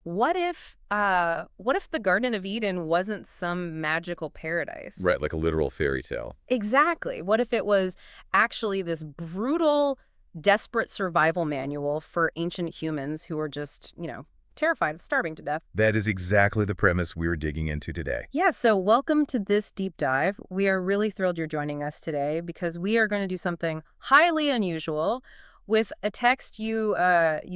what if the Garden of Eden wasn't some magical paradise? Right, like a literal fairy tale. Exactly. What if it was actually this brutal, desperate survival manual for ancient humans who were just, terrified of starving to death? That is exactly the premise we're digging into today. Yeah, so welcome to this deep dive. We are really thrilled you're joining us today because we are going to do something highly unusual with a text you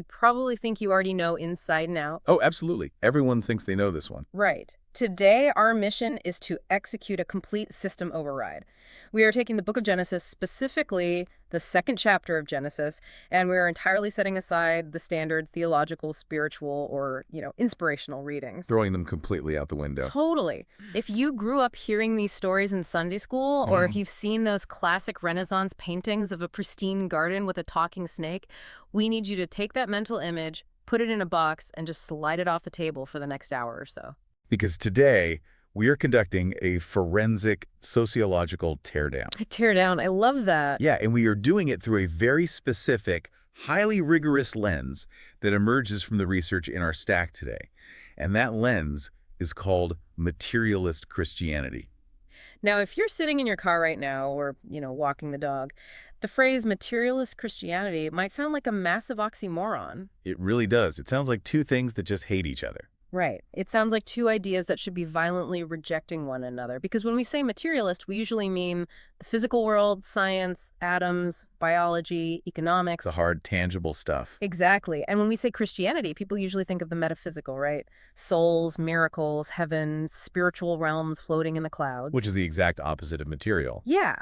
probably think you already know inside and out. Oh, absolutely. Everyone thinks they know this one. Right. Today, our mission is to execute a complete system override. We are taking the book of Genesis, specifically the second chapter of Genesis, and we are entirely setting aside the standard theological, spiritual, or, inspirational readings. Throwing them completely out the window. Totally. If you grew up hearing these stories in Sunday school, or if you've seen those classic Renaissance paintings of a pristine garden with a talking snake, we need you to take that mental image, put it in a box, and just slide it off the table for the next hour or so. Because today, we are conducting a forensic sociological teardown. A teardown. I love that. Yeah, and we are doing it through a very specific, highly rigorous lens that emerges from the research in our stack today. And that lens is called Materialist Christianity. Now, if you're sitting in your car right now or, walking the dog, the phrase materialist Christianity might sound like a massive oxymoron. It really does. It sounds like two things that just hate each other. Right. It sounds like two ideas that should be violently rejecting one another. Because when we say materialist, we usually mean the physical world, science, atoms, biology, economics. The hard, tangible stuff. Exactly. And when we say Christianity, people usually think of the metaphysical, right? Souls, miracles, heaven, spiritual realms floating in the clouds. Which is the exact opposite of material. Yeah.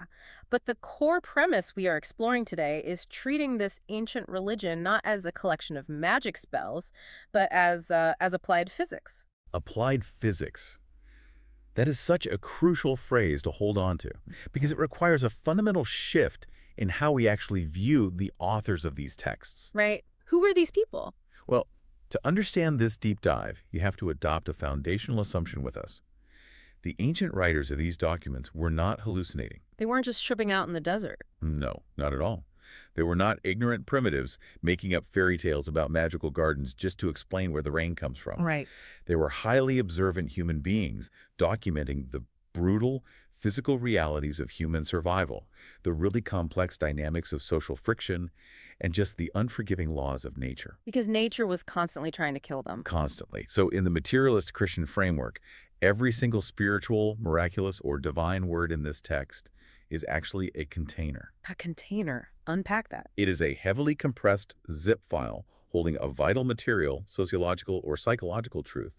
But the core premise we are exploring today is treating this ancient religion not as a collection of magic spells, but as applied physics. Applied physics. That is such a crucial phrase to hold on to, because it requires a fundamental shift in how we actually view the authors of these texts. Right. Who were these people? Well, to understand this deep dive, you have to adopt a foundational assumption with us. The ancient writers of these documents were not hallucinating. They weren't just tripping out in the desert. No, not at all. They were not ignorant primitives making up fairy tales about magical gardens just to explain where the rain comes from. Right. They were highly observant human beings documenting the brutal, physical realities of human survival, the really complex dynamics of social friction, and just the unforgiving laws of nature. Because nature was constantly trying to kill them. Constantly. So in the materialist Christian framework, every single spiritual, miraculous, or divine word in this text is actually a container. A container. Unpack that. It is a heavily compressed zip file holding a vital material, sociological, or psychological truth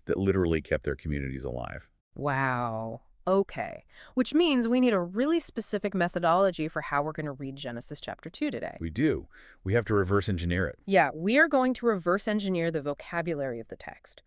that literally kept their communities alive. Wow. Okay. Which means we need a really specific methodology for how we're going to read Genesis chapter 2 today. We do. We have to reverse engineer it. Yeah, we are going to reverse engineer the vocabulary of the text.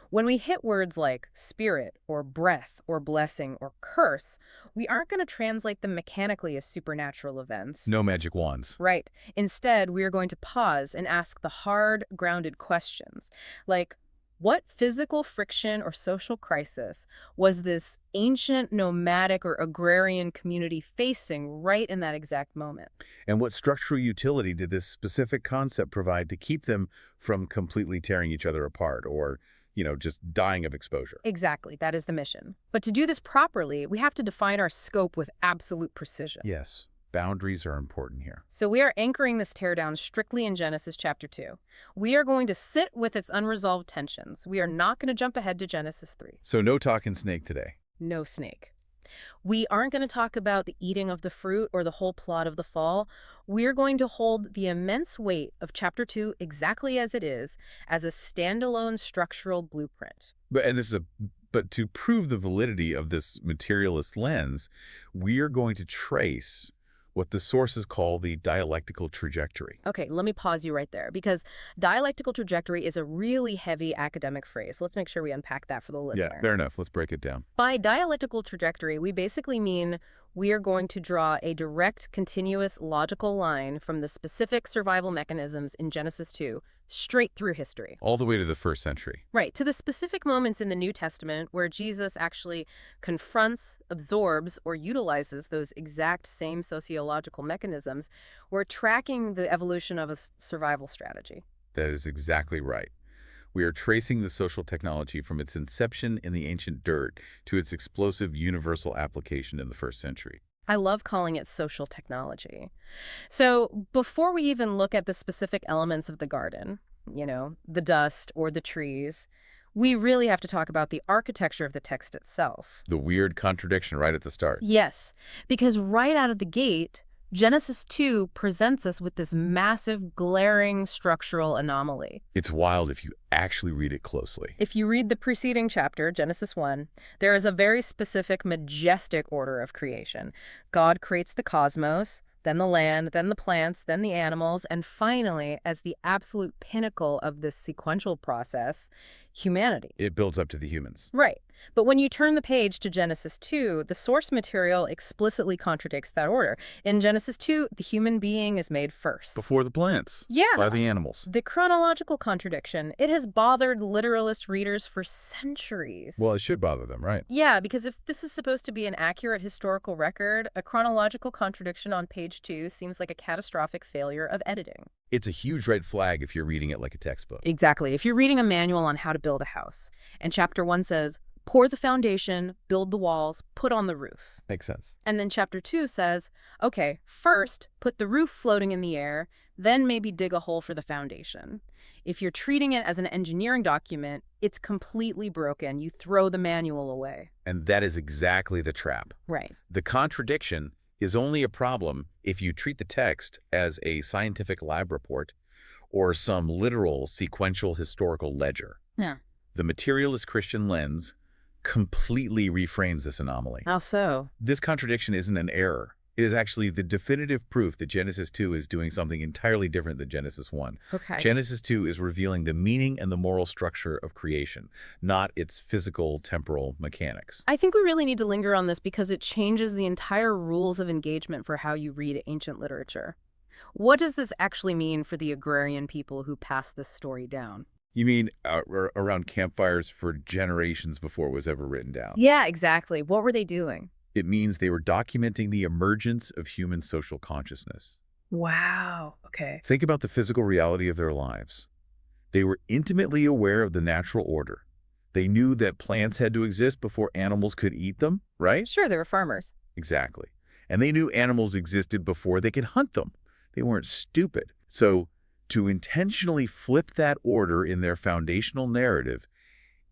When we hit words like spirit or breath or blessing or curse, we aren't going to translate them mechanically as supernatural events. No magic wands. Right. Instead, we are going to pause and ask the hard, grounded questions, like, what physical friction or social crisis was this ancient nomadic or agrarian community facing right in that exact moment? And what structural utility did this specific concept provide to keep them from completely tearing each other apart or, just dying of exposure? Exactly. That is the mission. But to do this properly, we have to define our scope with absolute precision. Yes. Boundaries are important here. So we are anchoring this teardown strictly in Genesis chapter 2. We are going to sit with its unresolved tensions. We are not going to jump ahead to Genesis 3. So no talking snake today. No snake. We aren't going to talk about the eating of the fruit or the whole plot of the fall. We're going to hold the immense weight of chapter 2 exactly as it is, as a standalone structural blueprint. But to prove the validity of this materialist lens, we are going to trace what the sources call the dialectical trajectory. Okay, let me pause you right there, because dialectical trajectory is a really heavy academic phrase. Let's make sure we unpack that for the listener. Yeah, fair enough. Let's break it down. By dialectical trajectory, we basically mean we are going to draw a direct, continuous, logical line from the specific survival mechanisms in Genesis 2 straight through history. All the way to the 1st century. Right, to the specific moments in the New Testament where Jesus actually confronts, absorbs, or utilizes those exact same sociological mechanisms. We're tracking the evolution of a survival strategy. That is exactly right. We are tracing the social technology from its inception in the ancient dirt to its explosive universal application in the first century. I love calling it social technology. So before we even look at the specific elements of the garden, the dust or the trees, we really have to talk about the architecture of the text itself. The weird contradiction right at the start. Yes, because right out of the gate, Genesis 2 presents us with this massive, glaring structural anomaly. It's wild if you actually read it closely. If you read the preceding chapter, Genesis 1, there is a very specific, majestic order of creation. God creates the cosmos, then the land, then the plants, then the animals, and finally, as the absolute pinnacle of this sequential process, humanity. It builds up to the humans. Right. But when you turn the page to Genesis 2, the source material explicitly contradicts that order. In Genesis 2, the human being is made first. Before the plants. Yeah. By the animals. The chronological contradiction, it has bothered literalist readers for centuries. Well, it should bother them, right? Yeah, because if this is supposed to be an accurate historical record, a chronological contradiction on page 2 seems like a catastrophic failure of editing. It's a huge red flag if you're reading it like a textbook. Exactly. If you're reading a manual on how to build a house, and chapter 1 says, pour the foundation, build the walls, put on the roof. Makes sense. And then chapter 2 says, okay, first, put the roof floating in the air, then maybe dig a hole for the foundation. If you're treating it as an engineering document, it's completely broken. You throw the manual away. And that is exactly the trap. Right. The contradiction is only a problem if you treat the text as a scientific lab report or some literal sequential historical ledger. Yeah. The materialist Christian lens completely reframes this anomaly. How so? This contradiction isn't an error. It is actually the definitive proof that Genesis 2 is doing something entirely different than Genesis 1. Okay. Genesis 2 is revealing the meaning and the moral structure of creation, not its physical, temporal mechanics. I think we really need to linger on this because it changes the entire rules of engagement for how you read ancient literature. What does this actually mean for the agrarian people who passed this story down? You mean around campfires for generations before it was ever written down? Yeah, exactly. What were they doing? It means they were documenting the emergence of human social consciousness. Wow. Okay. Think about the physical reality of their lives. They were intimately aware of the natural order. They knew that plants had to exist before animals could eat them, right? Sure, they were farmers. Exactly. And they knew animals existed before they could hunt them. They weren't stupid. So to intentionally flip that order in their foundational narrative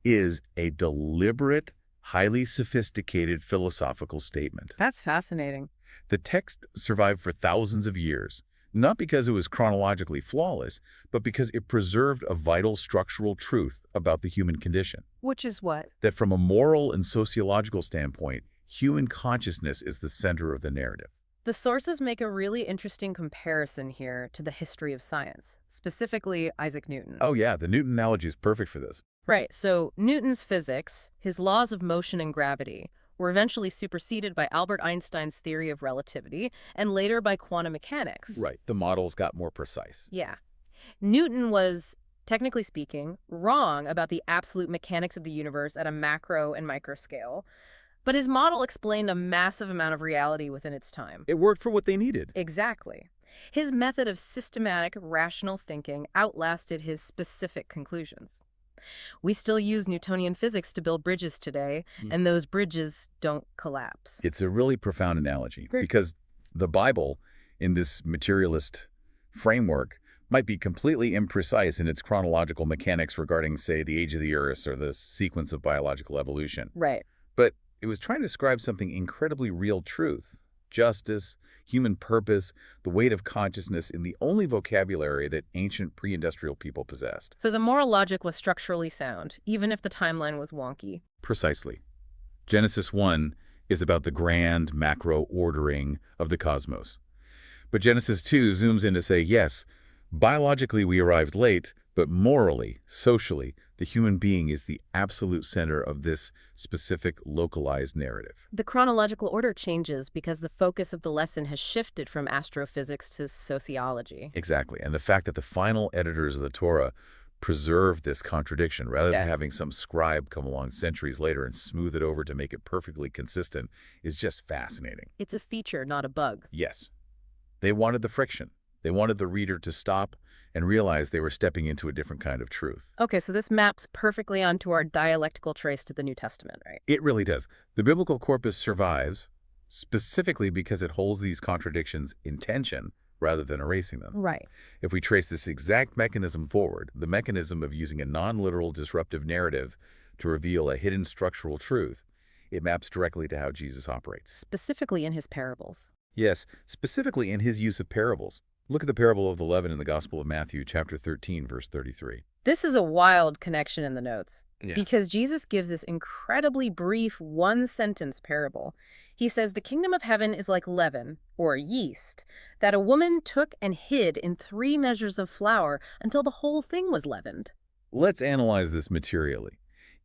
is a deliberate, highly sophisticated philosophical statement. That's fascinating. The text survived for thousands of years, not because it was chronologically flawless, but because it preserved a vital structural truth about the human condition. Which is what? That from a moral and sociological standpoint, human consciousness is the center of the narrative. The sources make a really interesting comparison here to the history of science, specifically Isaac Newton. Oh yeah, the Newton analogy is perfect for this. Right, so Newton's physics, his laws of motion and gravity, were eventually superseded by Albert Einstein's theory of relativity and later by quantum mechanics. Right, the models got more precise. Yeah. Newton was, technically speaking, wrong about the absolute mechanics of the universe at a macro and micro scale, but his model explained a massive amount of reality within its time. It worked for what they needed. Exactly. His method of systematic, rational thinking outlasted his specific conclusions. We still use Newtonian physics to build bridges today, and those bridges don't collapse. It's a really profound analogy because the Bible, in this materialist framework, might be completely imprecise in its chronological mechanics regarding, say, the age of the Earth or the sequence of biological evolution. Right. But it was trying to describe something incredibly real truth, justice, human purpose, the weight of consciousness in the only vocabulary that ancient pre-industrial people possessed. So the moral logic was structurally sound, even if the timeline was wonky. Precisely. Genesis 1 is about the grand macro ordering of the cosmos. But Genesis 2 zooms in to say, yes, biologically we arrived late, but morally, socially, the human being is the absolute center of this specific localized narrative. The chronological order changes because the focus of the lesson has shifted from astrophysics to sociology. Exactly. And the fact that the final editors of the Torah preserved this contradiction rather than having some scribe come along centuries later and smooth it over to make it perfectly consistent is just fascinating. It's a feature, not a bug. Yes. They wanted the friction. They wanted the reader to stop and realized they were stepping into a different kind of truth. Okay, so this maps perfectly onto our dialectical trace to the New Testament, right? It really does. The biblical corpus survives specifically because it holds these contradictions in tension rather than erasing them. Right. If we trace this exact mechanism forward, the mechanism of using a non-literal disruptive narrative to reveal a hidden structural truth, it maps directly to how Jesus operates. Specifically in his parables. Yes, specifically in his use of parables. Look at the parable of the leaven in the Gospel of Matthew, chapter 13, verse 33. This is a wild connection in the notes Yeah. because Jesus gives this incredibly brief one-sentence parable. He says the kingdom of heaven is like leaven, or yeast, that a woman took and hid in 3 measures of flour until the whole thing was leavened. Let's analyze this materially.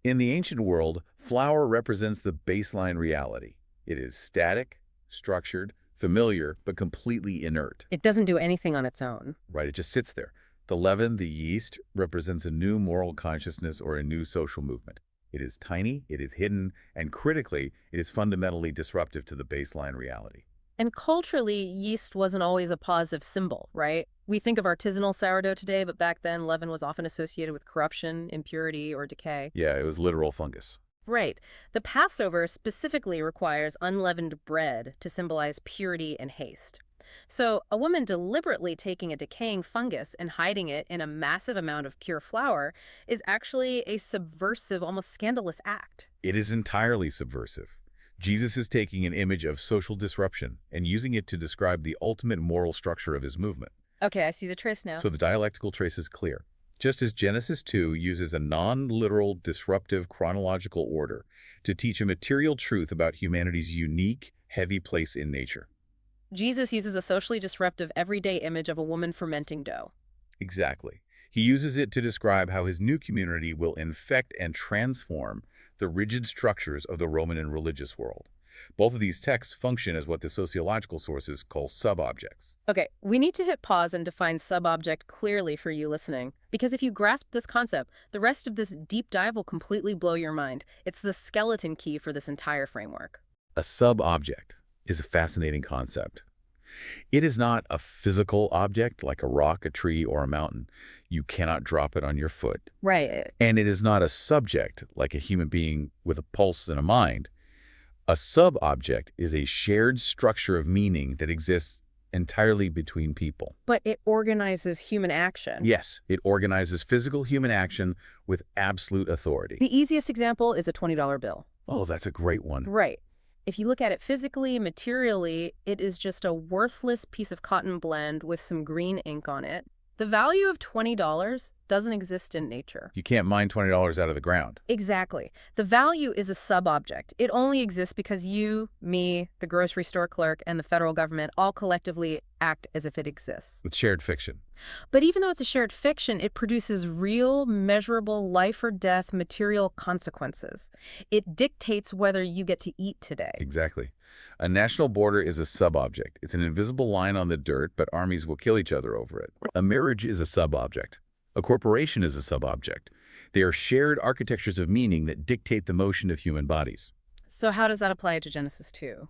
In the ancient world, flour represents the baseline reality. It is static, structured, familiar, but completely inert. It doesn't do anything on its own. Right? It just sits there. The leaven, the yeast, represents a new moral consciousness or a new social movement. It is tiny, it is hidden, and critically, it is fundamentally disruptive to the baseline reality. And culturally, yeast wasn't always a positive symbol, right? We think of artisanal sourdough today, but back then, leaven was often associated with corruption, impurity, or decay. Yeah, it was literal fungus. Right. The Passover specifically requires unleavened bread to symbolize purity and haste. So, a woman deliberately taking a decaying fungus and hiding it in a massive amount of pure flour is actually a subversive, almost scandalous act. It is entirely subversive. Jesus is taking an image of social disruption and using it to describe the ultimate moral structure of his movement. Okay, I see the trace now. So the dialectical trace is clear. Just as Genesis 2 uses a non-literal disruptive chronological order to teach a material truth about humanity's unique, heavy place in nature. Jesus uses a socially disruptive everyday image of a woman fermenting dough. Exactly. He uses it to describe how his new community will infect and transform the rigid structures of the Roman and religious world. Both of these texts function as what the sociological sources call sub-objects. Okay, we need to hit pause and define sub-object clearly for you listening, because if you grasp this concept, the rest of this deep dive will completely blow your mind. It's the skeleton key for this entire framework. A sub-object is a fascinating concept. It is not a physical object like a rock, a tree, or a mountain. You cannot drop it on your foot. Right. And it is not a subject like a human being with a pulse and a mind. A sub-object is a shared structure of meaning that exists entirely between people. But it organizes human action. Yes, it organizes physical human action with absolute authority. The easiest example is a $20 bill. Oh, that's a great one. Right. If you look at it physically, materially, it is just a worthless piece of cotton blend with some green ink on it. The value of $20 doesn't exist in nature. You can't mine $20 out of the ground. Exactly. The value is a sub-object. It only exists because you, me, the grocery store clerk, and the federal government all collectively act as if it exists. It's shared fiction. But even though it's a shared fiction, it produces real, measurable, life or death material consequences. It dictates whether you get to eat today. Exactly. A national border is a sub-object. It's an invisible line on the dirt, but armies will kill each other over it. A marriage is a sub-object. A corporation is a sub-object. They are shared architectures of meaning that dictate the motion of human bodies. So how does that apply to Genesis 2?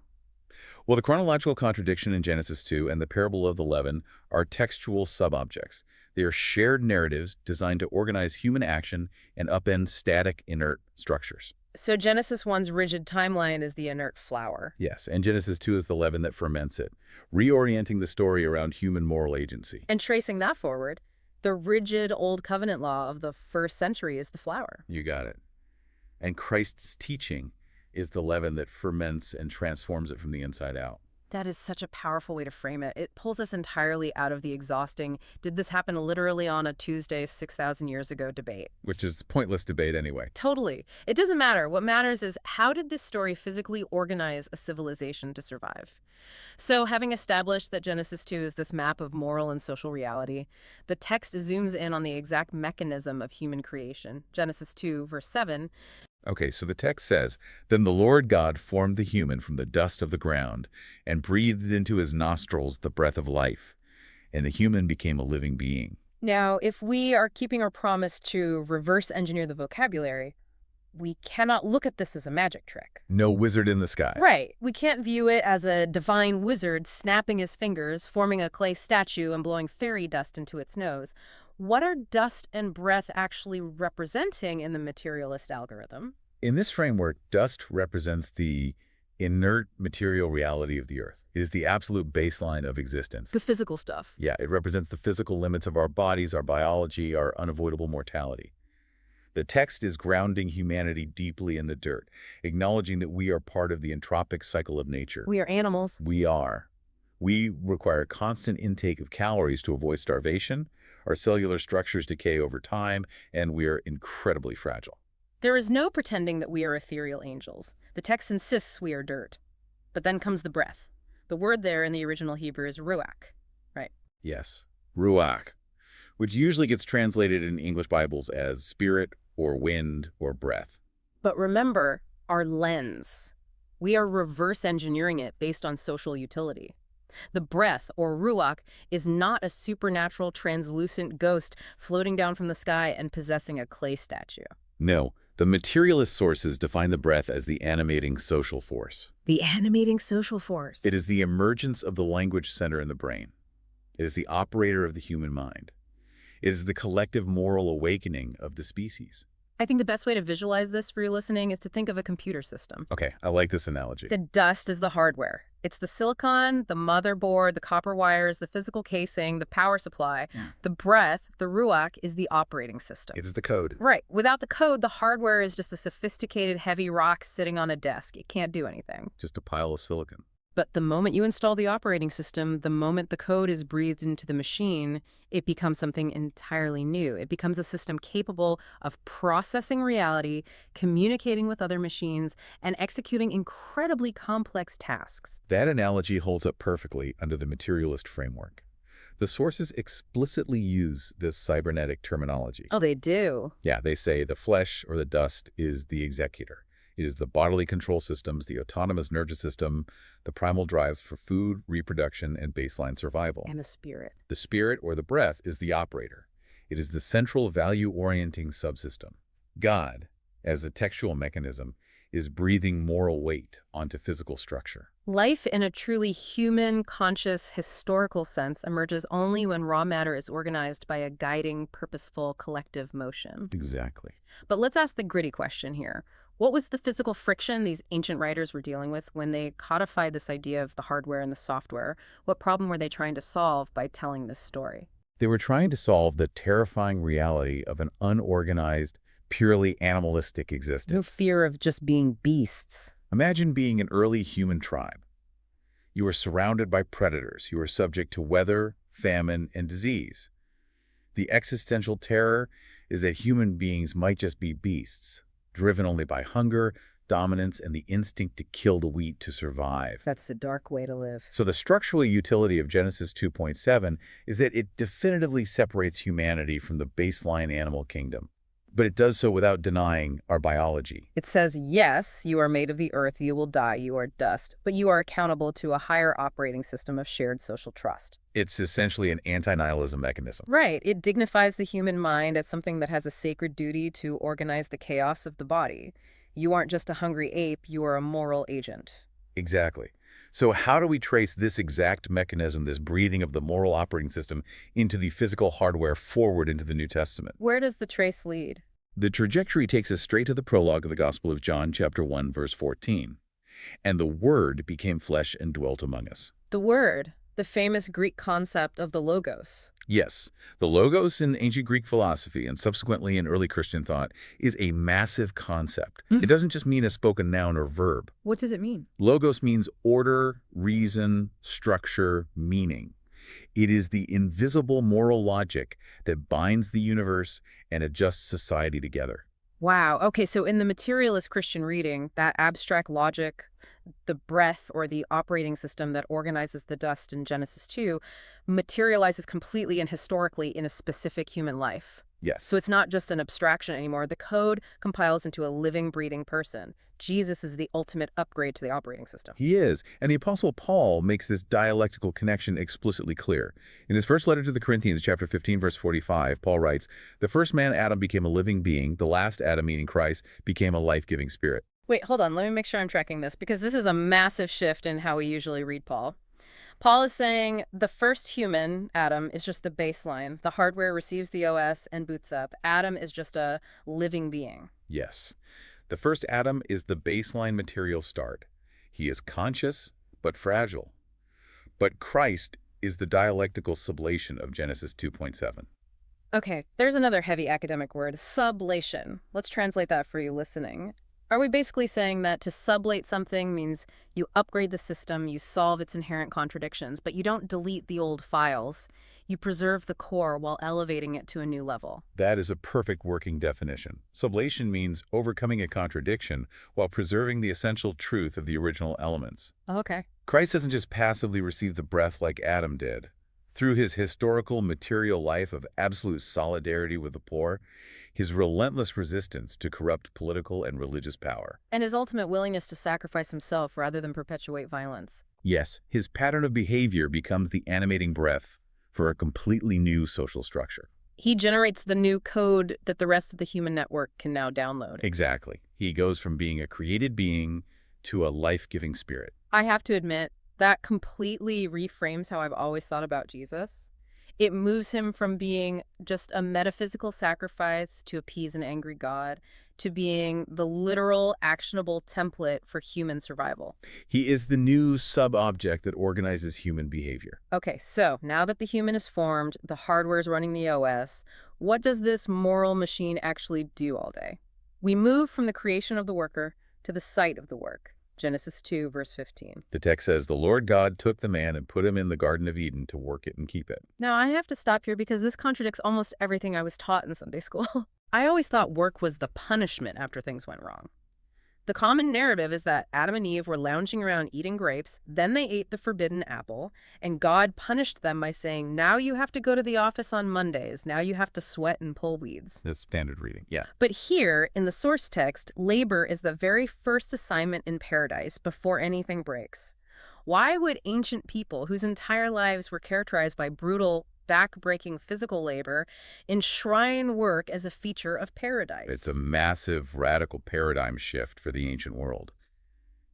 Well, the chronological contradiction in Genesis 2 and the parable of the leaven are textual sub-objects. They are shared narratives designed to organize human action and upend static, inert structures. So Genesis 1's rigid timeline is the inert flour. Yes, and Genesis 2 is the leaven that ferments it, reorienting the story around human moral agency. And tracing that forward, the rigid Old Covenant law of the first century is the flour. You got it. And Christ's teaching is the leaven that ferments and transforms it from the inside out. That is such a powerful way to frame it. It pulls us entirely out of the exhausting, did this happen literally on a Tuesday 6,000 years ago debate. Which is pointless debate anyway. Totally. It doesn't matter. What matters is how did this story physically organize a civilization to survive? So having established that Genesis 2 is this map of moral and social reality, the text zooms in on the exact mechanism of human creation. Genesis 2, verse 7, Okay, so the text says, "Then the Lord God formed the human from the dust of the ground and breathed into his nostrils the breath of life, and the human became a living being." Now, if we are keeping our promise to reverse engineer the vocabulary, We cannot look at this as a magic trick. No wizard in the sky. Right. We can't view it as a divine wizard snapping his fingers, forming a clay statue, and blowing fairy dust into its nose. What are dust and breath actually representing in the materialist algorithm? In this framework, dust represents the inert material reality of the Earth. It is the absolute baseline of existence. The physical stuff. Yeah, it represents the physical limits of our bodies, our biology, our unavoidable mortality. The text is grounding humanity deeply in the dirt, acknowledging that we are part of the entropic cycle of nature. We are animals. We are. We require constant intake of calories to avoid starvation, our cellular structures decay over time, and we are incredibly fragile. There is no pretending that we are ethereal angels. The text insists we are dirt. But then comes the breath. The word there in the original Hebrew is ruach, right? Yes, ruach, which usually gets translated in English Bibles as spirit or wind or breath. But remember, our lens. We are reverse engineering it based on social utility. The breath, or ruach, is not a supernatural translucent ghost floating down from the sky and possessing a clay statue. No, the materialist sources define the breath as the animating social force. The animating social force. It is the emergence of the language center in the brain. It is the operator of the human mind. It is the collective moral awakening of the species. I think the best way to visualize this for you listening is to think of a computer system. Okay, I like this analogy. The dust is the hardware. It's the silicon, the motherboard, the copper wires, the physical casing, the power supply. The breath, the ruach, is the operating system. It is the code. Right. Without the code, the hardware is just a sophisticated heavy rock sitting on a desk. It can't do anything. Just a pile of silicon. But the moment you install the operating system, the moment the code is breathed into the machine, it becomes something entirely new. It becomes a system capable of processing reality, communicating with other machines, and executing incredibly complex tasks. That analogy holds up perfectly under the materialist framework. The sources explicitly use this cybernetic terminology. Oh, they do? Yeah, they say the flesh or the dust is the executor. It is the bodily control systems, the autonomous nervous system, the primal drives for food, reproduction, and baseline survival. And the spirit. The spirit, or the breath, is the operator. It is the central value-orienting subsystem. God, as a textual mechanism, is breathing moral weight onto physical structure. Life in a truly human, conscious, historical sense emerges only when raw matter is organized by a guiding, purposeful, collective motion. Exactly. But let's ask the gritty question here. What was the physical friction these ancient writers were dealing with when they codified this idea of the hardware and the software? What problem were they trying to solve by telling this story? They were trying to solve the terrifying reality of an unorganized, purely animalistic existence. No fear of just being beasts. Imagine being an early human tribe. You are surrounded by predators. You are subject to weather, famine, and disease. The existential terror is that human beings might just be beasts, driven only by hunger, dominance, and the instinct to kill the wheat to survive. That's the dark way to live. So the structural utility of Genesis 2.7 is that it definitively separates humanity from the baseline animal kingdom. But it does so without denying our biology. It says, yes, you are made of the earth, you will die, you are dust, but you are accountable to a higher operating system of shared social trust. It's essentially an anti-nihilism mechanism. Right. It dignifies the human mind as something that has a sacred duty to organize the chaos of the body. You aren't just a hungry ape, you are a moral agent. Exactly. So how do we trace this exact mechanism, this breathing of the moral operating system, into the physical hardware forward into the New Testament? Where does the trace lead? The trajectory takes us straight to the prologue of the Gospel of John, chapter 1, verse 14. And the Word became flesh and dwelt among us. The Word, the famous Greek concept of the logos. Yes, the logos in ancient Greek philosophy and subsequently in early Christian thought is a massive concept. It doesn't just mean a spoken noun or verb. What does it mean? Logos means order, reason, structure, meaning. It is the invisible moral logic that binds the universe and adjusts society together. Wow. Okay, so in the materialist Christian reading, that abstract logic, the breath or the operating system that organizes the dust in Genesis 2, materializes completely and historically in a specific human life. Yes. So it's not just an abstraction anymore. The code compiles into a living, breathing person. Jesus is the ultimate upgrade to the operating system. He is, and the Apostle Paul makes this dialectical connection explicitly clear. In his first letter to the Corinthians, chapter 15, verse 45, Paul writes, "The first man, Adam, became a living being. The last Adam, meaning Christ, became a life-giving spirit." Wait, hold on. Let me make sure I'm tracking this because this is a massive shift in how we usually read Paul. Paul is saying the first human, Adam, is just the baseline. The hardware receives the OS and boots up. Adam is just a living being. Yes. The first Adam is the baseline material start. He is conscious, but fragile. But Christ is the dialectical sublation of Genesis 2.7. Okay, there's another heavy academic word, sublation. Let's translate that for you listening. Are we basically saying that to sublate something means you upgrade the system, you solve its inherent contradictions, but you don't delete the old files? You preserve the core while elevating it to a new level. That is a perfect working definition. Sublation means overcoming a contradiction while preserving the essential truth of the original elements. Okay. Christ doesn't just passively receive the breath like Adam did. Through his historical material life of absolute solidarity with the poor, his relentless resistance to corrupt political and religious power. And his ultimate willingness to sacrifice himself rather than perpetuate violence. Yes, his pattern of behavior becomes the animating breath for a completely new social structure. He generates the new code that the rest of the human network can now download. Exactly. He goes from being a created being to a life-giving spirit. I have to admit, that completely reframes how I've always thought about Jesus. It moves him from being just a metaphysical sacrifice to appease an angry God to being the literal, actionable template for human survival. He is the new sub-object that organizes human behavior. Okay, so now that the human is formed, the hardware is running the OS, what does this moral machine actually do all day? We move from the creation of the worker to the site of the work. Genesis 2, verse 15. The text says, "The Lord God took the man and put him in the Garden of Eden to work it and keep it." Now, I have to stop here because this contradicts almost everything I was taught in Sunday school. I always thought work was the punishment after things went wrong. The common narrative is that Adam and Eve were lounging around eating grapes, then they ate the forbidden apple, and God punished them by saying, now you have to go to the office on Mondays, now you have to sweat and pull weeds. That's standard reading, yeah. But here, in the source text, labor is the very first assignment in paradise before anything breaks. Why would ancient people, whose entire lives were characterized by brutal, back-breaking physical labor, enshrine work as a feature of paradise? It's a massive, radical paradigm shift for the ancient world.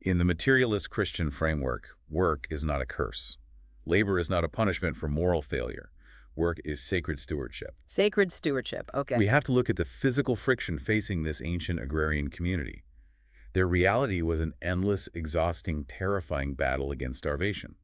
In the materialist Christian framework, work is not a curse. Labor is not a punishment for moral failure. Work is sacred stewardship. Sacred stewardship, okay. We have to look at the physical friction facing this ancient agrarian community. Their reality was an endless, exhausting, terrifying battle against starvation.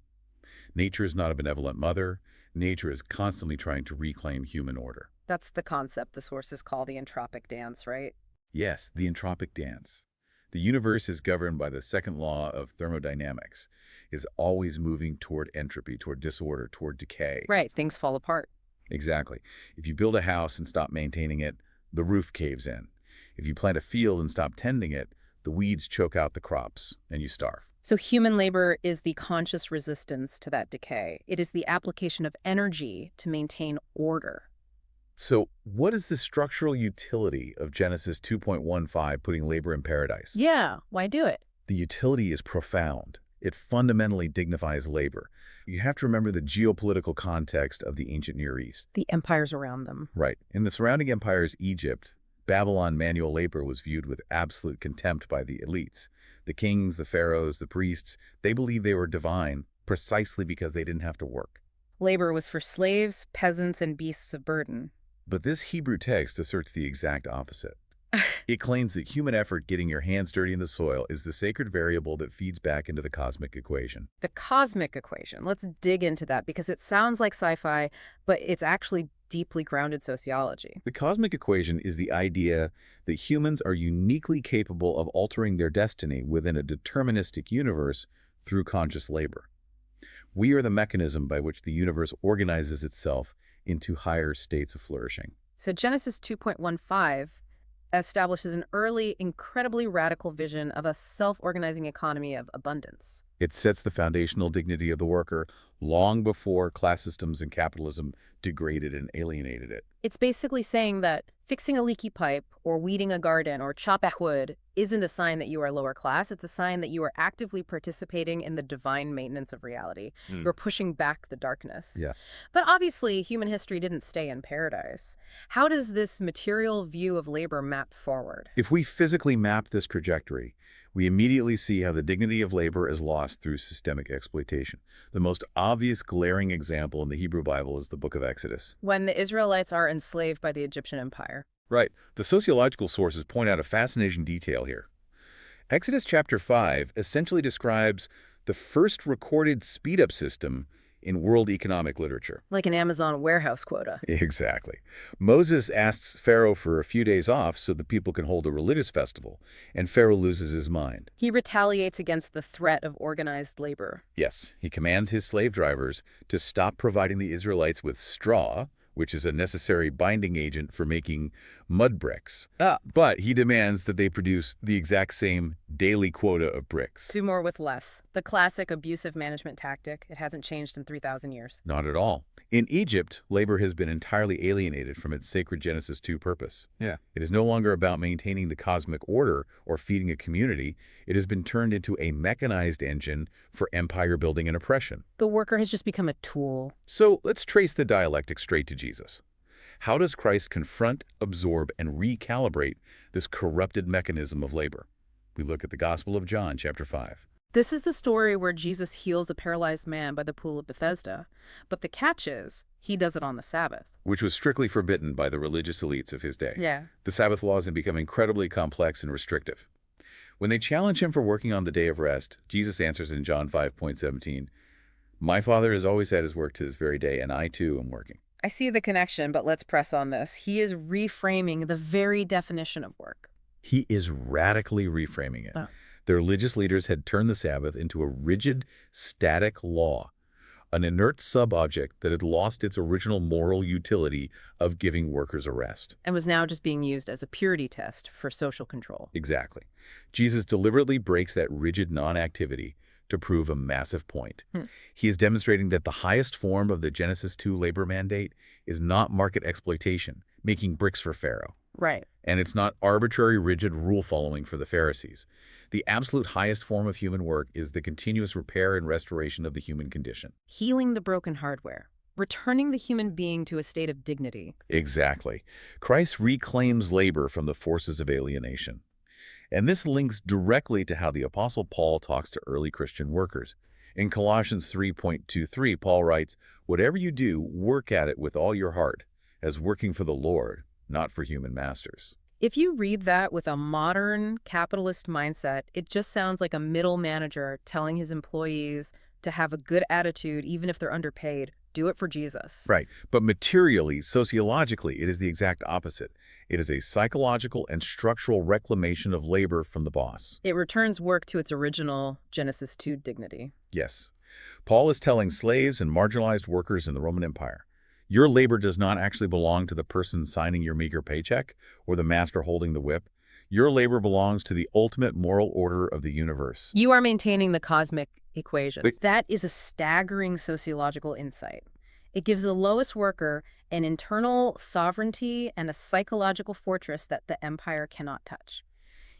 Nature is not a benevolent mother. Nature is constantly trying to reclaim human order. That's the concept the sources call the entropic dance, right? Yes, the entropic dance. The universe is governed by the second law of thermodynamics. It's always moving toward entropy, toward disorder, toward decay. Right, things fall apart. Exactly. If you build a house and stop maintaining it, the roof caves in. If you plant a field and stop tending it, the weeds choke out the crops, and you starve. So human labor is the conscious resistance to that decay. It is the application of energy to maintain order. So what is the structural utility of Genesis 2.15 putting labor in paradise? Yeah, why do it? The utility is profound. It fundamentally dignifies labor. You have to remember the geopolitical context of the ancient Near East. The empires around them. Right. In the surrounding empires, Egypt, Babylon, manual labor was viewed with absolute contempt by the elites. The kings, the pharaohs, the priests, they believed they were divine precisely because they didn't have to work. Labor was for slaves, peasants, and beasts of burden. But this Hebrew text asserts the exact opposite. It claims that human effort getting your hands dirty in the soil is the sacred variable that feeds back into the cosmic equation. The cosmic equation. Let's dig into that because it sounds like sci-fi, but it's actually deeply grounded sociology. The cosmic equation is the idea that humans are uniquely capable of altering their destiny within a deterministic universe through conscious labor. We are the mechanism by which the universe organizes itself into higher states of flourishing. So Genesis 2.15 establishes an early, incredibly radical vision of a self-organizing economy of abundance. It sets the foundational dignity of the worker long before class systems and capitalism degraded and alienated it. It's basically saying that fixing a leaky pipe or weeding a garden or chopping wood isn't a sign that you are lower class. It's a sign that you are actively participating in the divine maintenance of reality. You're pushing back the darkness. Yes. But obviously, human history didn't stay in paradise. How does this material view of labor map forward? If we physically map this trajectory, we immediately see how the dignity of labor is lost through systemic exploitation. The most obvious glaring example in the Hebrew Bible is the book of Exodus. When the Israelites are enslaved by the Egyptian Empire. Right. The sociological sources point out a fascinating detail here. Exodus chapter 5 essentially describes the first recorded speed-up system in world economic literature. Like an Amazon warehouse quota. Exactly. Moses asks Pharaoh for a few days off so the people can hold a religious festival, and Pharaoh loses his mind. He retaliates against the threat of organized labor. Yes, he commands his slave drivers to stop providing the Israelites with straw, which is a necessary binding agent for making mud bricks. But he demands that they produce the exact same daily quota of bricks. Do more with less. The classic abusive management tactic. It hasn't changed in 3,000 years. Not at all. In Egypt, labor has been entirely alienated from its sacred Genesis 2 purpose. Yeah. It is no longer about maintaining the cosmic order or feeding a community. It has been turned into a mechanized engine for empire building and oppression. The worker has just become a tool. So let's trace the dialectic straight to Jesus. How does Christ confront, absorb, and recalibrate this corrupted mechanism of labor? We look at the Gospel of John, chapter 5. This is the story where Jesus heals a paralyzed man by the pool of Bethesda. But the catch is, he does it on the Sabbath. Which was strictly forbidden by the religious elites of his day. Yeah. The Sabbath laws had become incredibly complex and restrictive. When they challenge him for working on the day of rest, Jesus answers in John 5:17, "My Father has always had his work to this very day, and I too am working." I see the connection, but let's press on this. He is reframing the very definition of work. He is radically reframing it. Oh. The religious leaders had turned the Sabbath into a rigid, static law, an inert sub-object that had lost its original moral utility of giving workers a rest. And was now just being used as a purity test for social control. Exactly. Jesus deliberately breaks that rigid non-activity to prove a massive point. He is demonstrating that the highest form of the Genesis 2 labor mandate is not market exploitation, making bricks for Pharaoh. Right. And it's not arbitrary, rigid rule-following for the Pharisees. The absolute highest form of human work is the continuous repair and restoration of the human condition. Healing the broken hardware. Returning the human being to a state of dignity. Exactly. Christ reclaims labor from the forces of alienation. And this links directly to how the Apostle Paul talks to early Christian workers. In Colossians 3:23, Paul writes, "Whatever you do, work at it with all your heart, as working for the Lord, not for human masters." If you read that with a modern capitalist mindset, it just sounds like a middle manager telling his employees to have a good attitude even if they're underpaid. Do it for Jesus. Right. But materially, sociologically, it is the exact opposite. It is a psychological and structural reclamation of labor from the boss. It returns work to its original Genesis 2 dignity. Yes. Paul is telling slaves and marginalized workers in the Roman Empire, your labor does not actually belong to the person signing your meager paycheck or the master holding the whip. Your labor belongs to the ultimate moral order of the universe. You are maintaining the cosmic equation. That is a staggering sociological insight. It gives the lowest worker an internal sovereignty and a psychological fortress that the empire cannot touch.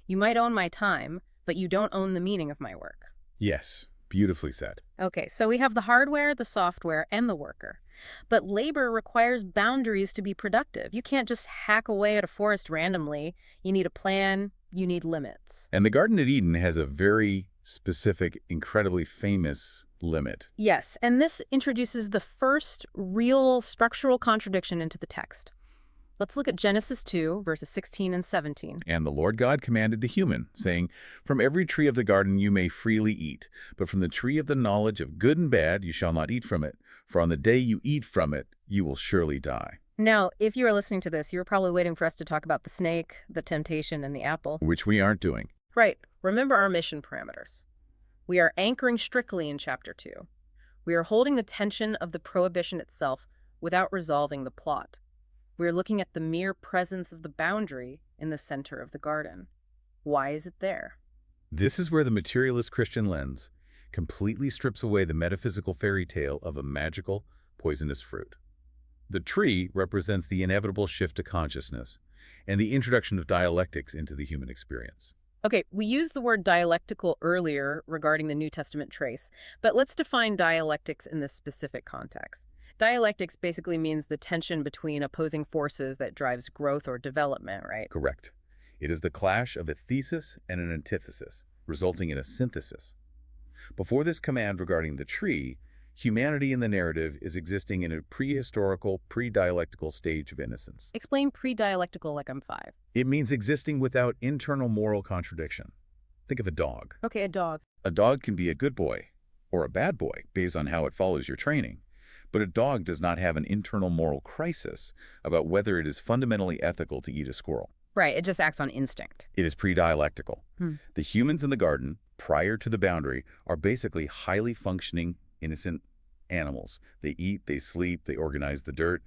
You might own my time, but you don't own the meaning of my work. Yes, beautifully said. Okay, so we have the hardware, the software, and the worker. But labor requires boundaries to be productive. You can't just hack away at a forest randomly. You need a plan, you need limits. And the Garden of Eden has a very specific, incredibly famous limit. Yes, and this introduces the first real structural contradiction into the text. Let's look at Genesis 2, verses 16 and 17. And the Lord God commanded the human, saying, "From every tree of the garden you may freely eat, but from the tree of the knowledge of good and bad you shall not eat from it, for on the day you eat from it you will surely die." Now, if you are listening to this, you're probably waiting for us to talk about the snake, the temptation, and the apple. Which we aren't doing. Right. Remember our mission parameters. We are anchoring strictly in chapter 2. We are holding the tension of the prohibition itself without resolving the plot. We are looking at the mere presence of the boundary in the center of the garden. Why is it there? This is where the materialist Christian lens completely strips away the metaphysical fairy tale of a magical, poisonous fruit. The tree represents the inevitable shift to consciousness and the introduction of dialectics into the human experience. Okay, we used the word dialectical earlier regarding the New Testament trace, but let's define dialectics in this specific context. Dialectics basically means the tension between opposing forces that drives growth or development, right? Correct. It is the clash of a thesis and an antithesis, resulting in a synthesis. Before this command regarding the tree, humanity in the narrative is existing in a prehistorical, pre-dialectical stage of innocence. Explain pre-dialectical like I'm 5. It means existing without internal moral contradiction. Think of a dog. Okay, a dog. A dog can be a good boy or a bad boy based on how it follows your training. But a dog does not have an internal moral crisis about whether it is fundamentally ethical to eat a squirrel. Right, it just acts on instinct. It is pre-dialectical. Hmm. The humans in the garden, prior to the boundary, are basically highly functioning, innocent animals. They eat, they sleep, they organize the dirt.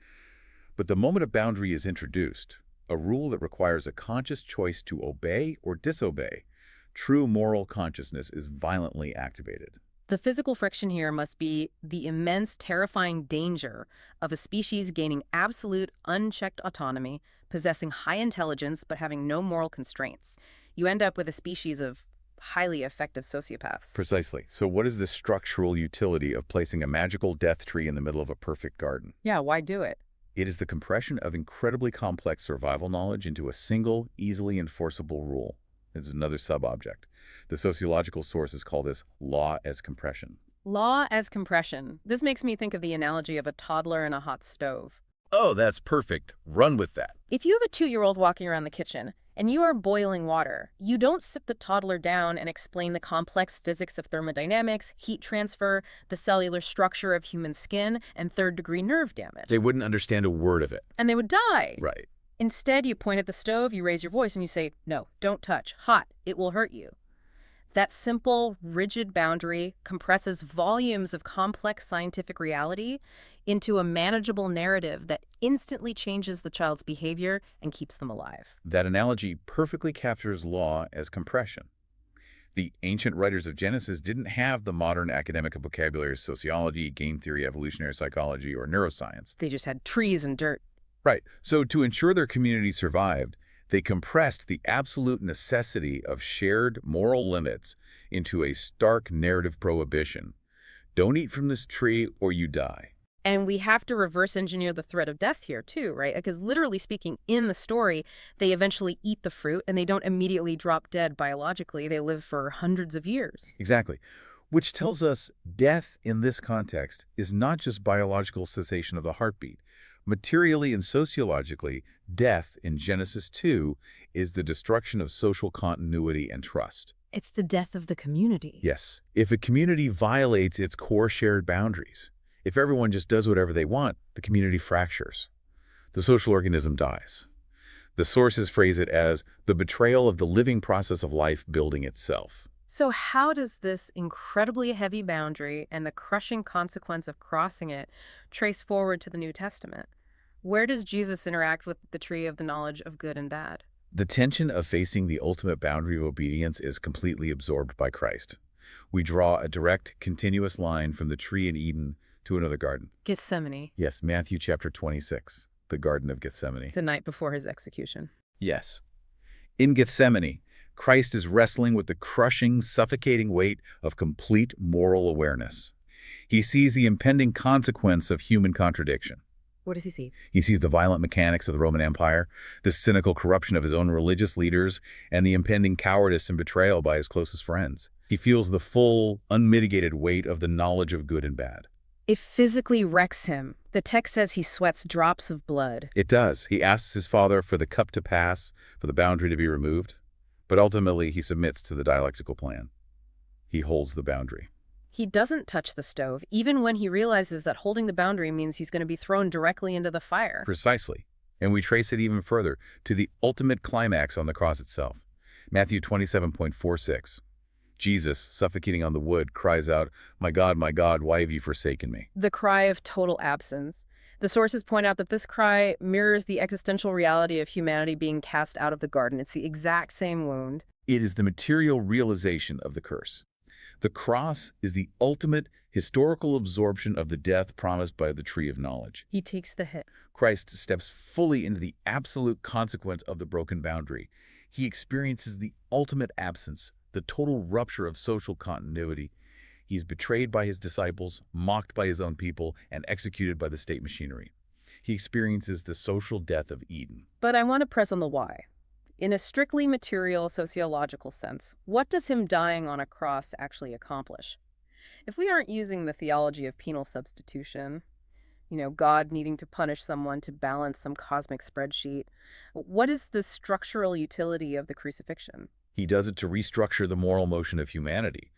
But the moment a boundary is introduced, a rule that requires a conscious choice to obey or disobey, true moral consciousness is violently activated. The physical friction here must be the immense, terrifying danger of a species gaining absolute, unchecked autonomy, possessing high intelligence but having no moral constraints. You end up with a species of highly effective sociopaths. Precisely. So what is the structural utility of placing a magical death tree in the middle of a perfect garden? Yeah, why do it? It is the compression of incredibly complex survival knowledge into a single, easily enforceable rule. It's another sub-object. The sociological sources call this law as compression. Law as compression. This makes me think of the analogy of a toddler and a hot stove. Oh, that's perfect. Run with that. If you have a 2-year-old walking around the kitchen and you are boiling water, you don't sit the toddler down and explain the complex physics of thermodynamics, heat transfer, the cellular structure of human skin, and third-degree nerve damage. They wouldn't understand a word of it. And they would die. Right. Instead, you point at the stove, you raise your voice, and you say, "No, don't touch. Hot. It will hurt you." That simple, rigid boundary compresses volumes of complex scientific reality into a manageable narrative that instantly changes the child's behavior and keeps them alive. That analogy perfectly captures law as compression. The ancient writers of Genesis didn't have the modern academic vocabulary of sociology, game theory, evolutionary psychology, or neuroscience. They just had trees and dirt. Right. So to ensure their community survived, they compressed the absolute necessity of shared moral limits into a stark narrative prohibition. Don't eat from this tree or you die. And we have to reverse engineer the threat of death here too, right? Because literally speaking, in the story, they eventually eat the fruit and they don't immediately drop dead biologically. They live for hundreds of years. Exactly. Which tells us death in this context is not just biological cessation of the heartbeat. Materially and sociologically, death in Genesis 2 is the destruction of social continuity and trust. It's the death of the community. Yes. If a community violates its core shared boundaries, if everyone just does whatever they want, the community fractures. The social organism dies. The sources phrase it as the betrayal of the living process of life building itself. So how does this incredibly heavy boundary and the crushing consequence of crossing it trace forward to the New Testament? Where does Jesus interact with the tree of the knowledge of good and bad? The tension of facing the ultimate boundary of obedience is completely absorbed by Christ. We draw a direct, continuous line from the tree in Eden to another garden. Gethsemane. Yes, Matthew chapter 26, the Garden of Gethsemane. The night before his execution. Yes. In Gethsemane, Christ is wrestling with the crushing, suffocating weight of complete moral awareness. He sees the impending consequence of human contradiction. What does he see? He sees the violent mechanics of the Roman Empire, the cynical corruption of his own religious leaders, and the impending cowardice and betrayal by his closest friends. He feels the full, unmitigated weight of the knowledge of good and bad. It physically wrecks him. The text says he sweats drops of blood. It does. He asks his father for the cup to pass, for the boundary to be removed. But ultimately, he submits to the dialectical plan. He holds the boundary. He doesn't touch the stove, even when he realizes that holding the boundary means he's going to be thrown directly into the fire. Precisely. And we trace it even further to the ultimate climax on the cross itself. Matthew 27:46. Jesus, suffocating on the wood, cries out, my God, why have you forsaken me?" The cry of total absence. The sources point out that this cry mirrors the existential reality of humanity being cast out of the garden. It's the exact same wound. It is the material realization of the curse. The cross is the ultimate historical absorption of the death promised by the tree of knowledge. He takes the hit. Christ steps fully into the absolute consequence of the broken boundary. He experiences the ultimate absence, the total rupture of social continuity. He's betrayed by his disciples, mocked by his own people, and executed by the state machinery. He experiences the social death of Eden. But I want to press on the why. In a strictly material sociological sense, what does him dying on a cross actually accomplish? If we aren't using the theology of penal substitution, God needing to punish someone to balance some cosmic spreadsheet, what is the structural utility of the crucifixion? He does it to restructure the moral motion of humanity.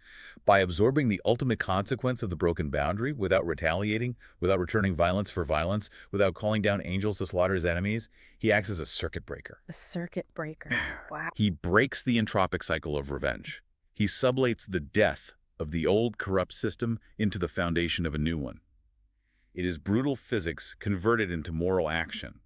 By absorbing the ultimate consequence of the broken boundary without retaliating, without returning violence for violence, without calling down angels to slaughter his enemies, he acts as a circuit breaker. A circuit breaker. Wow. He breaks the entropic cycle of revenge. He sublates the death of the old corrupt system into the foundation of a new one. It is brutal physics converted into moral action.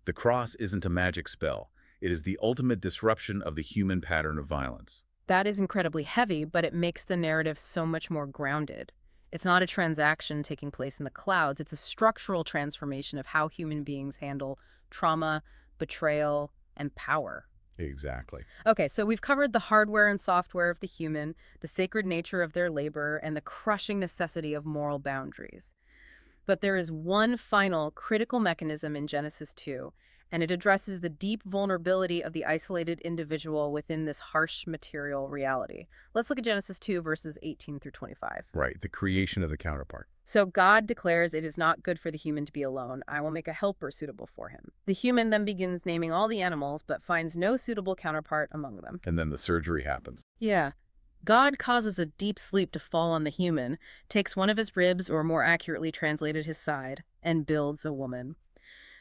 The cross isn't a magic spell. It is the ultimate disruption of the human pattern of violence. That is incredibly heavy, but it makes the narrative so much more grounded. It's not a transaction taking place in the clouds. It's a structural transformation of how human beings handle trauma, betrayal, and power. Exactly. Okay, so we've covered the hardware and software of the human, the sacred nature of their labor, and the crushing necessity of moral boundaries. But there is one final critical mechanism in Genesis 2, and it addresses the deep vulnerability of the isolated individual within this harsh material reality. Let's look at Genesis 2, verses 18 through 25. Right, the creation of the counterpart. So God declares it is not good for the human to be alone. I will make a helper suitable for him. The human then begins naming all the animals, but finds no suitable counterpart among them. And then the surgery happens. Yeah. God causes a deep sleep to fall on the human, takes one of his ribs, or more accurately translated his side, and builds a woman.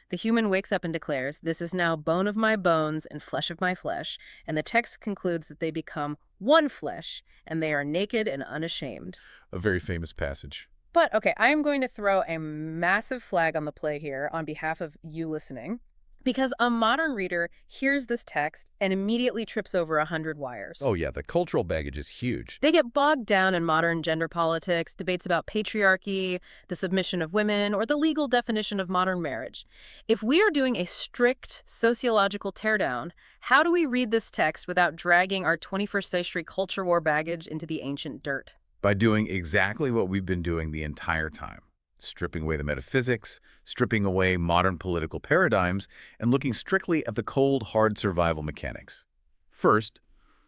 The human wakes up and declares, "This is now bone of my bones and flesh of my flesh," and the text concludes that they become one flesh, and they are naked and unashamed. A very famous passage. But, okay, I am going to throw a massive flag on the play here on behalf of you listening, because a modern reader hears this text and immediately trips over 100 wires. Oh yeah, the cultural baggage is huge. They get bogged down in modern gender politics, debates about patriarchy, the submission of women, or the legal definition of modern marriage. If we are doing a strict sociological teardown, how do we read this text without dragging our 21st century culture war baggage into the ancient dirt? By doing exactly what we've been doing the entire time. Stripping away the metaphysics, stripping away modern political paradigms, and looking strictly at the cold, hard survival mechanics. First,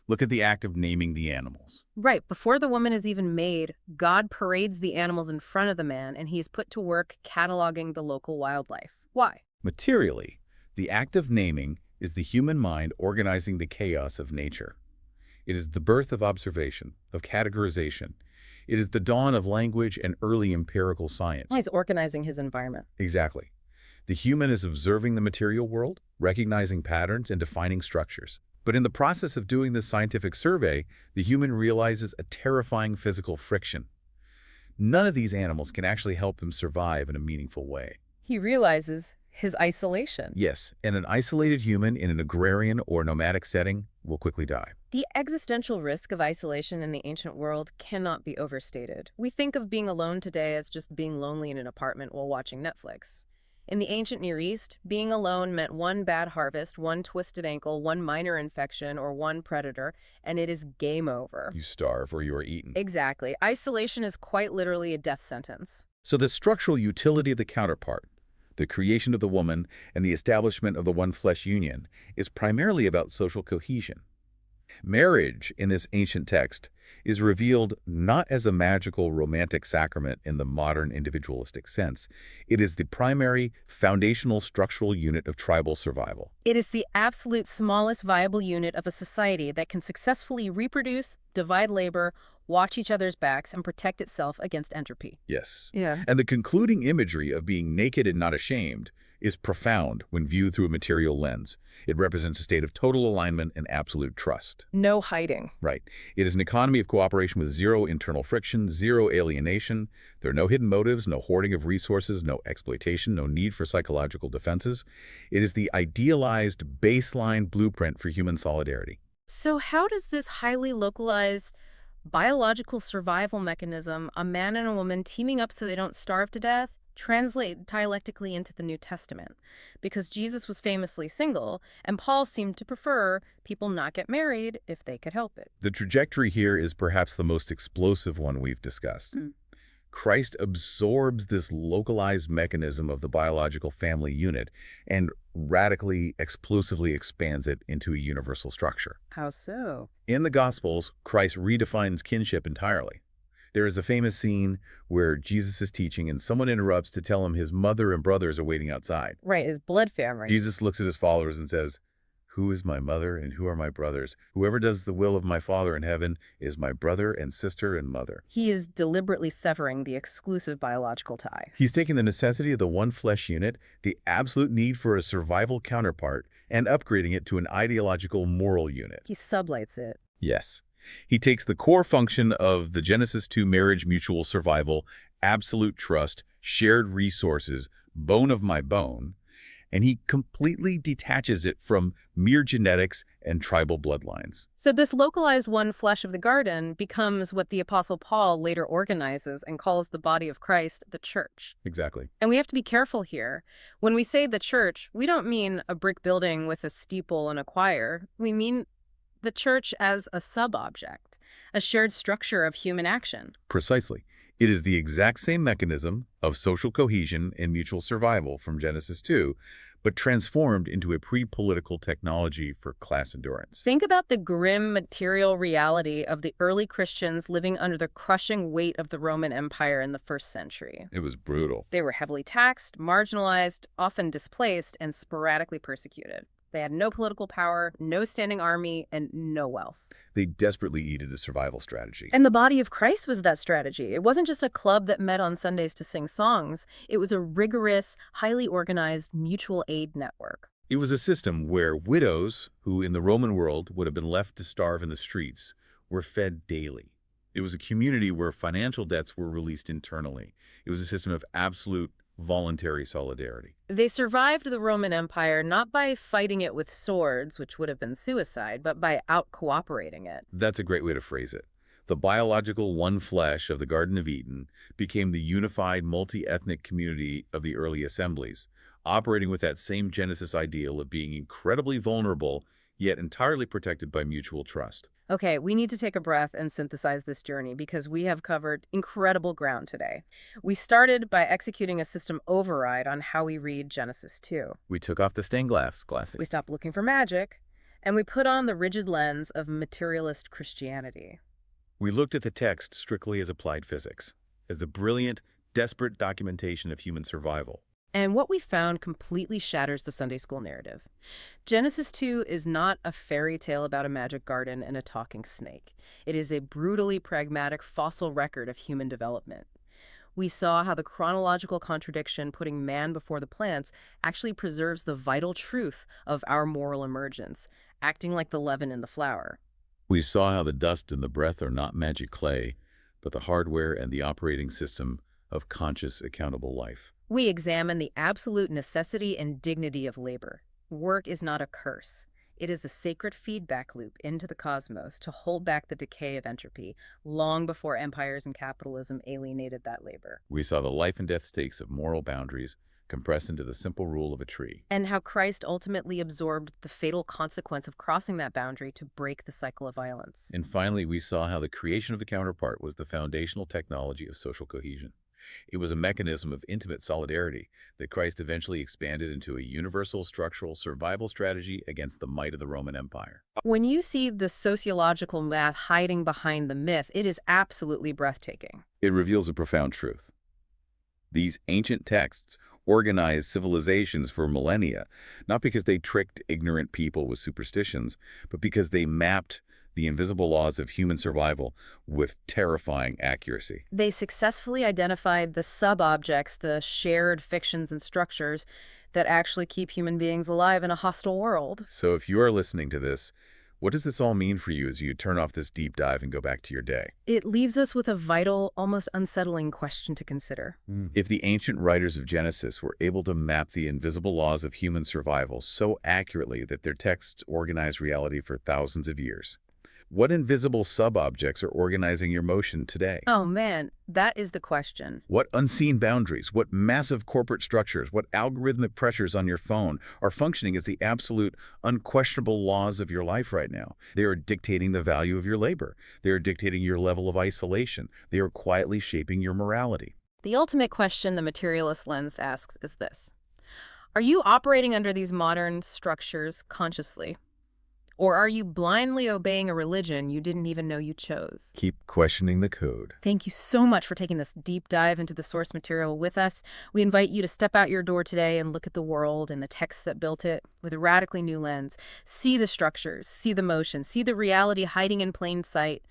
look at the act of naming the animals. Right, before the woman is even made, God parades the animals in front of the man, and he is put to work cataloging the local wildlife. Why? Materially, the act of naming is the human mind organizing the chaos of nature. It is the birth of observation, of categorization. It is the dawn of language and early empirical science. He's organizing his environment. Exactly. The human is observing the material world, recognizing patterns, and defining structures. But in the process of doing this scientific survey, the human realizes a terrifying physical friction. None of these animals can actually help him survive in a meaningful way. He realizes his isolation. Yes, and an isolated human in an agrarian or nomadic setting will quickly die. The existential risk of isolation in the ancient world cannot be overstated. We think of being alone today as just being lonely in an apartment while watching Netflix. In the ancient Near East, being alone meant one bad harvest, one twisted ankle, one minor infection, or one predator, and it is game over. You starve or you are eaten. Exactly. Isolation is quite literally a death sentence. So the structural utility of the counterpart, the creation of the woman, and the establishment of the one-flesh union is primarily about social cohesion. Marriage, in this ancient text, is revealed not as a magical romantic sacrament in the modern individualistic sense. It is the primary, foundational structural unit of tribal survival. It is the absolute smallest viable unit of a society that can successfully reproduce, divide labor, watch each other's backs, and protect itself against entropy. Yes. Yeah. And the concluding imagery of being naked and not ashamed is profound when viewed through a material lens. It represents a state of total alignment and absolute trust. No hiding. Right. It is an economy of cooperation with zero internal friction, zero alienation. There are no hidden motives, no hoarding of resources, no exploitation, no need for psychological defenses. It is the idealized baseline blueprint for human solidarity. So how does this highly localized, biological survival mechanism, a man and a woman teaming up so they don't starve to death, translate dialectically into the New Testament. Because Jesus was famously single, and Paul seemed to prefer people not get married if they could help it. The trajectory here is perhaps the most explosive one we've discussed. Christ absorbs this localized mechanism of the biological family unit and radically, explosively expands it into a universal structure. How so? In the Gospels, Christ redefines kinship entirely. There is a famous scene where Jesus is teaching and someone interrupts to tell him his mother and brothers are waiting outside. Right, his blood family. Jesus looks at his followers and says, "Who is my mother and who are my brothers? Whoever does the will of my Father in heaven is my brother and sister and mother." He is deliberately severing the exclusive biological tie. He's taking the necessity of the one flesh unit, the absolute need for a survival counterpart, and upgrading it to an ideological moral unit. He sublights it. Yes. He takes the core function of the Genesis 2 marriage mutual survival, absolute trust, shared resources, bone of my bone, and he completely detaches it from mere genetics and tribal bloodlines. So this localized one flesh of the garden becomes what the Apostle Paul later organizes and calls the body of Christ, the church. Exactly. And we have to be careful here. When we say the church, we don't mean a brick building with a steeple and a choir. We mean the church as a sub-object, a shared structure of human action. Precisely. It is the exact same mechanism of social cohesion and mutual survival from Genesis 2, but transformed into a pre-political technology for class endurance. Think about the grim material reality of the early Christians living under the crushing weight of the Roman Empire in the 1st century. It was brutal. They were heavily taxed, marginalized, often displaced, and sporadically persecuted. They had no political power, no standing army, and no wealth. They desperately needed a survival strategy. And the body of Christ was that strategy. It wasn't just a club that met on Sundays to sing songs. It was a rigorous, highly organized mutual aid network. It was a system where widows, who in the Roman world would have been left to starve in the streets, were fed daily. It was a community where financial debts were released internally. It was a system of absolute voluntary solidarity. They survived the Roman Empire not by fighting it with swords, which would have been suicide, but by out-cooperating it. That's a great way to phrase it. The biological one flesh of the Garden of Eden became the unified multi-ethnic community of the early assemblies, operating with that same Genesis ideal of being incredibly vulnerable, yet entirely protected by mutual trust. Okay, we need to take a breath and synthesize this journey because we have covered incredible ground today. We started by executing a system override on how we read Genesis 2. We took off the stained glass glasses. We stopped looking for magic, and we put on the rigid lens of materialist Christianity. We looked at the text strictly as applied physics, as the brilliant, desperate documentation of human survival. And what we found completely shatters the Sunday school narrative. Genesis 2 is not a fairy tale about a magic garden and a talking snake. It is a brutally pragmatic fossil record of human development. We saw how the chronological contradiction, putting man before the plants, actually preserves the vital truth of our moral emergence, acting like the leaven in the flour. We saw how the dust and the breath are not magic clay, but the hardware and the operating system of conscious, accountable life. We examine the absolute necessity and dignity of labor. Work is not a curse. It is a sacred feedback loop into the cosmos to hold back the decay of entropy long before empires and capitalism alienated that labor. We saw the life and death stakes of moral boundaries compressed into the simple rule of a tree. And how Christ ultimately absorbed the fatal consequence of crossing that boundary to break the cycle of violence. And finally, we saw how the creation of the counterpart was the foundational technology of social cohesion. It was a mechanism of intimate solidarity that Christ eventually expanded into a universal structural survival strategy against the might of the Roman Empire. When you see the sociological math hiding behind the myth, it is absolutely breathtaking. It reveals a profound truth. These ancient texts organized civilizations for millennia, not because they tricked ignorant people with superstitions, but because they mapped the invisible laws of human survival with terrifying accuracy. They successfully identified the sub-objects, the shared fictions and structures that actually keep human beings alive in a hostile world. So if you are listening to this, what does this all mean for you as you turn off this deep dive and go back to your day? It leaves us with a vital, almost unsettling question to consider. If the ancient writers of Genesis were able to map the invisible laws of human survival so accurately that their texts organized reality for thousands of years, What invisible sub-objects are organizing your motion today? Oh man, that is the question. What unseen boundaries, what massive corporate structures, what algorithmic pressures on your phone are functioning as the absolute, unquestionable laws of your life right now? They are dictating the value of your labor. They are dictating your level of isolation. They are quietly shaping your morality. The ultimate question the materialist lens asks is this. Are you operating under these modern structures consciously? Or are you blindly obeying a religion you didn't even know you chose? Keep questioning the code. Thank you so much for taking this deep dive into the source material with us. We invite you to step out your door today and look at the world and the texts that built it with a radically new lens. See the structures, see the motion, see the reality hiding in plain sight.